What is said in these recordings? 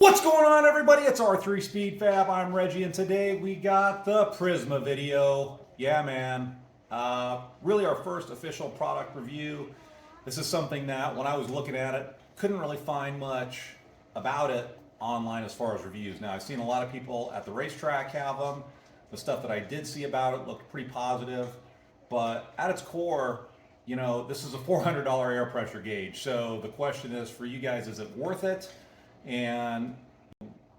What's going on, everybody? It's R3 Speed Fab. I'm Reggie, and today we got the Prisma video. Yeah, man. Really our first official product review. This is something that when I was looking at it, couldn't really find much about it online as far as reviews. Now, I've seen a lot of people at the racetrack have them. The stuff that I did see about it looked pretty positive, but at its core, you know, this is a $400 air pressure gauge. So the question is for you guys, is it worth it? And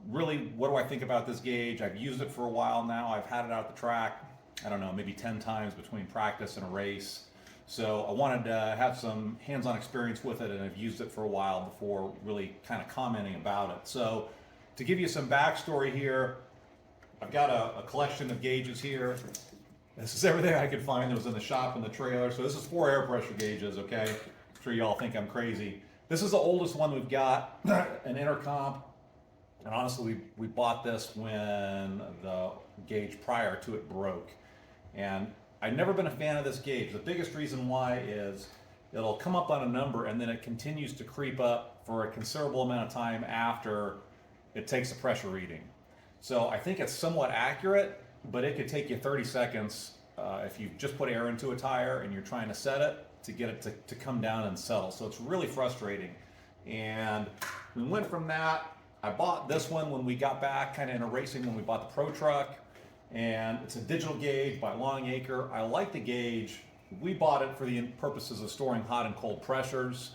really, what do I think about this gauge? I've used it for a while now. I've had it out at the track, I don't know, maybe 10 times between practice and a race. So I wanted to have some hands-on experience with it, and I've used it for a while before really kind of commenting about it. So to give you some backstory here, I've got a collection of gauges here. This is everything I could find that was in the shop and the trailer. So this is 4 air pressure gauges, okay? I'm sure y'all think I'm crazy. This is the oldest one we've got, an intercomp. And honestly, we bought this when the gauge prior to it broke. And I've never been a fan of this gauge. The biggest reason why is it'll come up on a number and then it continues to creep up for a considerable amount of time after it takes a pressure reading. So I think it's somewhat accurate, but it could take you 30 seconds if you just put air into a tire and you're trying to set it to get it to come down and settle. So it's really frustrating. And we went from that. I bought this one when we got back kind of into racing when we bought the Pro Truck. And it's a digital gauge by Longacre. I like the gauge. We bought it for the purposes of storing hot and cold pressures.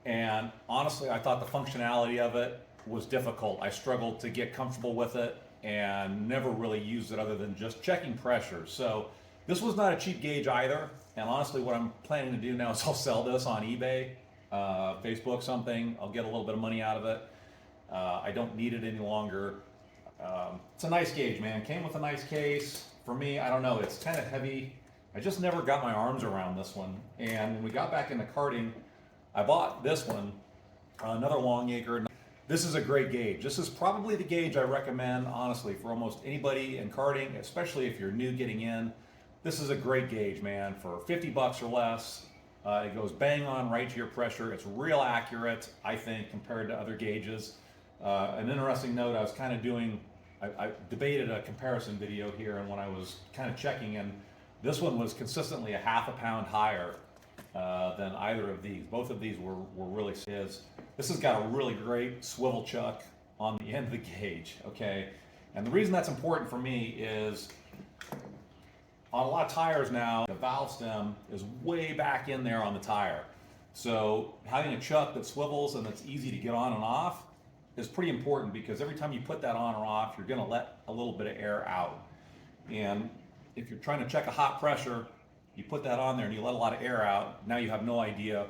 And honestly, I thought the functionality of it was difficult. I struggled to get comfortable with it and never really used it other than just checking pressures. So this was not a cheap gauge either. And honestly, what I'm planning to do now is I'll sell this on eBay, Facebook, something. I'll get a little bit of money out of it. I don't need it any longer. It's a nice gauge, man. Came with a nice case. For me, I don't know, it's kind of heavy. I just never got my arms around this one. And when we got back into karting, I bought this one, another Longacre. This is a great gauge. This is probably the gauge I recommend, honestly, for almost anybody in karting, especially if you're new getting in. This is a great gauge, man. For 50 bucks or less, it goes bang on right to your pressure. It's real accurate, I think, compared to other gauges. An interesting note, I was kind of doing, I debated a comparison video here, and when I was kind of checking, and this one was consistently a half a pound higher than either of these. Both of these were really his. This has got a really great swivel chuck on the end of the gauge, okay? And the reason that's important for me is on a lot of tires now, the valve stem is way back in there on the tire. So having a chuck that swivels and that's easy to get on and off is pretty important, because every time you put that on or off, you're gonna let a little bit of air out. And if you're trying to check a hot pressure, you put that on there and you let a lot of air out, now you have no idea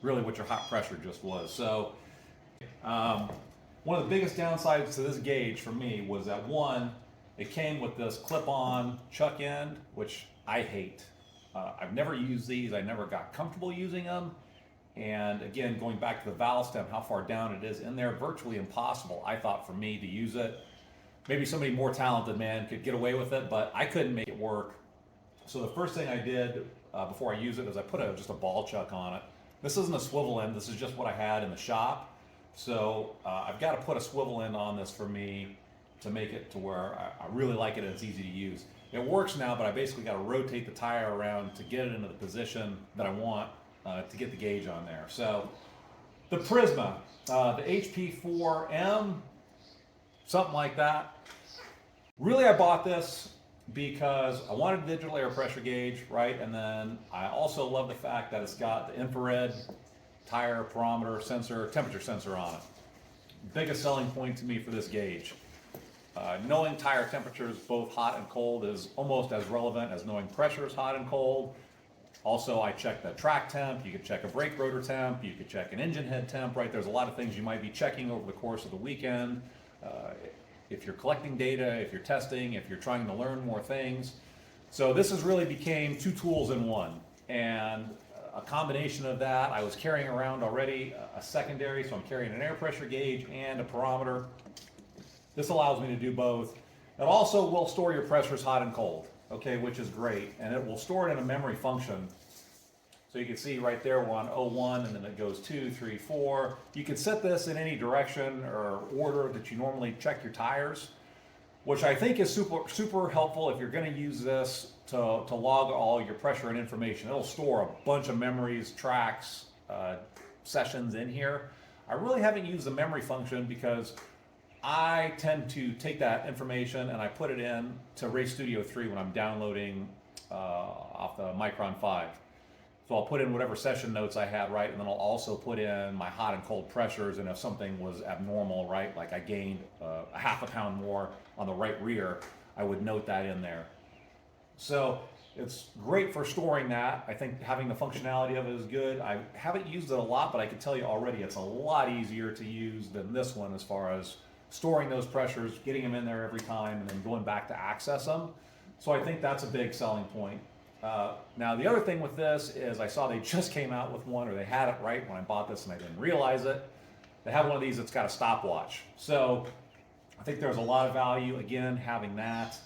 really what your hot pressure just was. So one of the biggest downsides to this gauge for me was that, one, it came with this clip-on chuck end, which I hate. I've never used these. I never got comfortable using them. And again, going back to the valve stem, how far down it is in there, virtually impossible, I thought, for me to use it. Maybe somebody more talented, man, could get away with it, but I couldn't make it work. So the first thing I did before I used it is I put just a ball chuck on it. This isn't a swivel end. This is just what I had in the shop. So I've got to put a swivel end on this for me to make it to where I really like it and it's easy to use. It works now, but I basically got to rotate the tire around to get it into the position that I want to get the gauge on there. So the Prisma, the HP4M, something like that. Really, I bought this because I wanted a digital air pressure gauge, right? And then I also love the fact that it's got the infrared tire barometer sensor, temperature sensor on it. Biggest selling point to me for this gauge. Knowing tire temperatures, both hot and cold, is almost as relevant as knowing pressures hot and cold. Also, I check the track temp. You could check a brake rotor temp. You could check an engine head temp, right? There's a lot of things you might be checking over the course of the weekend. If you're collecting data, if you're testing, if you're trying to learn more things. So this has really became 2 tools in one. And a combination of that, I was carrying around already a secondary, so I'm carrying an air pressure gauge and a barometer. This allows me to do both. It also will store your pressures hot and cold, okay, which is great. And it will store it in a memory function. So So you can see right there we're on 01, and then it goes 2, 3, 4. You can set this in any direction or order that you normally check your tires, which I think is super helpful if you're going to use this to log all your pressure and information. It'll store a bunch of memories, tracks, sessions in here. I really haven't used the memory function because I tend to take that information and I put it in to Race Studio 3 when I'm downloading off the Micron 5. So I'll put in whatever session notes I had, right, and then I'll also put in my hot and cold pressures, and if something was abnormal, right, like I gained a half a pound more on the right rear, I would note that in there. So it's great for storing that. I think having the functionality of it is good. I haven't used it a lot, but I can tell you already it's a lot easier to use than this one as far as storing those pressures, getting them in there every time, and then going back to access them. So I think that's a big selling point. Now the other thing with this is I saw they just came out with one, or they had it right when I bought this and I didn't realize it. They have one of these that's got a stopwatch. So I think there's a lot of value, again, having that.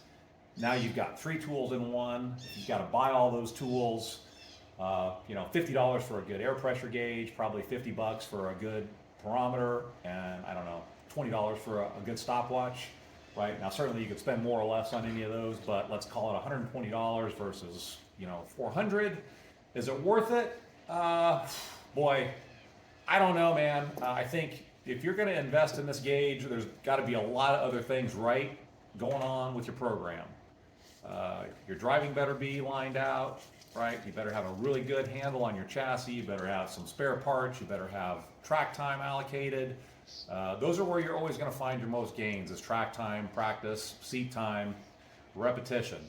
Now you've got 3 tools in one. You've got to buy all those tools. You know, $50 for a good air pressure gauge, probably $50 for a good barometer, and I don't know, $20 for a good stopwatch. Right now, certainly you could spend more or less on any of those, but let's call it $120 versus, you know, $400. Is it worth it? Boy, I don't know, man. I think if you're going to invest in this gauge, there's got to be a lot of other things right going on with your program. Your driving better be lined out, right? You better have a really good handle on your chassis. You better have some spare parts. You better have track time allocated. Those are where you're always going to find your most gains, is track time, practice, seat time, repetition.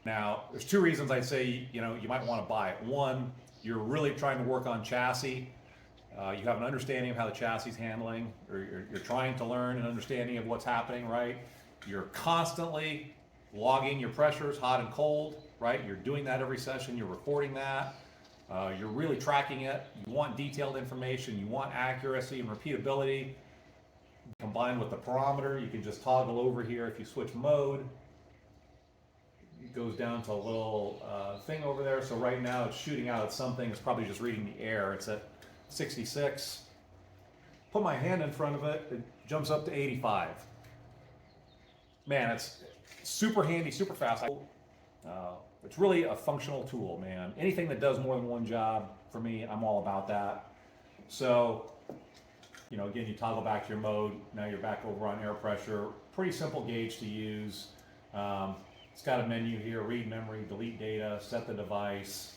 Now, there's 2 reasons I'd say, you know, you might want to buy it. One, you're really trying to work on chassis. You have an understanding of how the chassis is handling, or you're trying to learn an understanding of what's happening, right? You're constantly logging your pressures, hot and cold, right? You're doing that every session. You're recording that. You're really tracking it. You want detailed information. You want accuracy and repeatability. Combined with the barometer, you can just toggle over here. If you switch mode, it goes down to a little thing over there. So right now it's shooting out at something. It's probably just reading the air. It's at 66. Put my hand in front of it. It jumps up to 85. Man, it's super handy, super fast. It's really a functional tool, man. Anything that does more than one job, for me, I'm all about that. So, you know, again, you toggle back to your mode. Now you're back over on air pressure. Pretty simple gauge to use. It's got a menu here: read memory, delete data, set the device.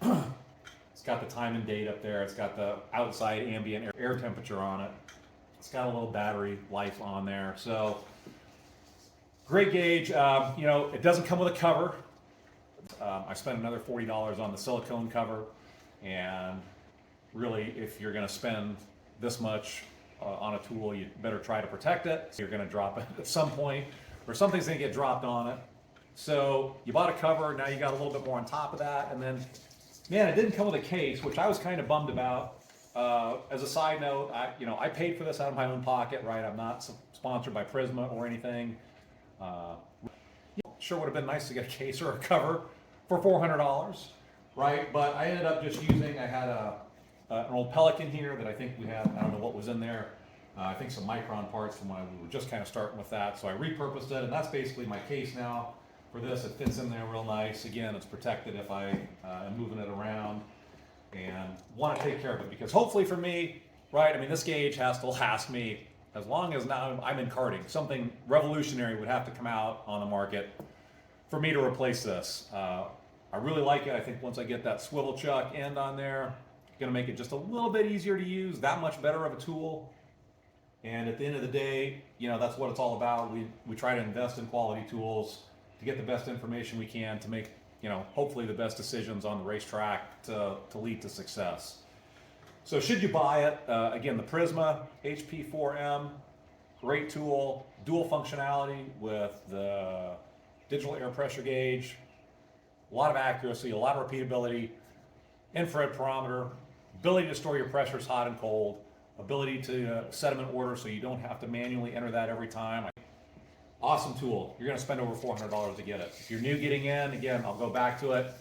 It's got the time and date up there. It's got the outside ambient air temperature on it. It's got a little battery life on there. So, great gauge. You know, it doesn't come with a cover. I spent another $40 on the silicone cover, and really, if you're going to spend this much on a tool, you better try to protect it. So you're going to drop it at some point, or something's going to get dropped on it. So you bought a cover, now you got a little bit more on top of that, and then, man, it didn't come with a case, which I was kind of bummed about. As a side note, I paid for this out of my own pocket, right? I'm not sponsored by Prisma or anything. Sure would have been nice to get a case or a cover for $400, right? But I ended up just using, I had an old Pelican here that I think we had, I don't know what was in there. I think some Micron parts from when we were just kind of starting with that. So I repurposed it, and that's basically my case now for this. It fits in there real nice. Again, it's protected if I am moving it around, and want to take care of it, because hopefully for me, right, I mean, this gauge has to last me as long as now I'm in karting. Something revolutionary would have to come out on the market for me to replace this. I really like it. I think once I get that swivel chuck end on there, it's gonna make it just a little bit easier to use, that much better of a tool. And at the end of the day, you know, that's what it's all about. We try to invest in quality tools to get the best information we can to make, you know, hopefully the best decisions on the racetrack to lead to success. So should you buy it? Again, the Prisma HP4M, great tool, dual functionality with the digital air pressure gauge, a lot of accuracy, a lot of repeatability, infrared barometer, ability to store your pressures hot and cold, ability to set them in order so you don't have to manually enter that every time. Awesome tool. You're going to spend over $400 to get it. If you're new getting in, again, I'll go back to it.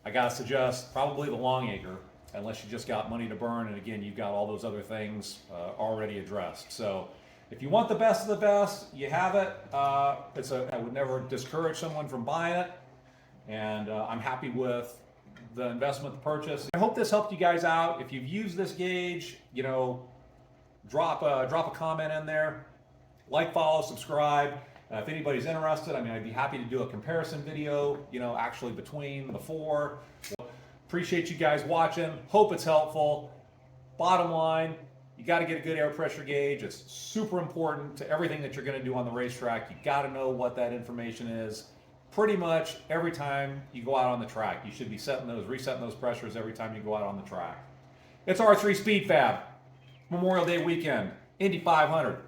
I gotta suggest probably the long acre, unless you just got money to burn, and again, you've got all those other things already addressed. So if you want the best of the best, you have it. I would never discourage someone from buying it, and I'm happy with the investment, the purchase. I hope this helped you guys out. If you've used this gauge, you know, drop a comment in there, like, follow, subscribe. If anybody's interested, I mean, I'd be happy to do a comparison video, you know, actually between the four. Appreciate you guys watching. Hope it's helpful. Bottom line, you got to get a good air pressure gauge. It's super important to everything that you're going to do on the racetrack. You got to know what that information is. Pretty much every time you go out on the track, you should be resetting those pressures every time you go out on the track. It's R3 Speed Fab, Memorial Day weekend, Indy 500.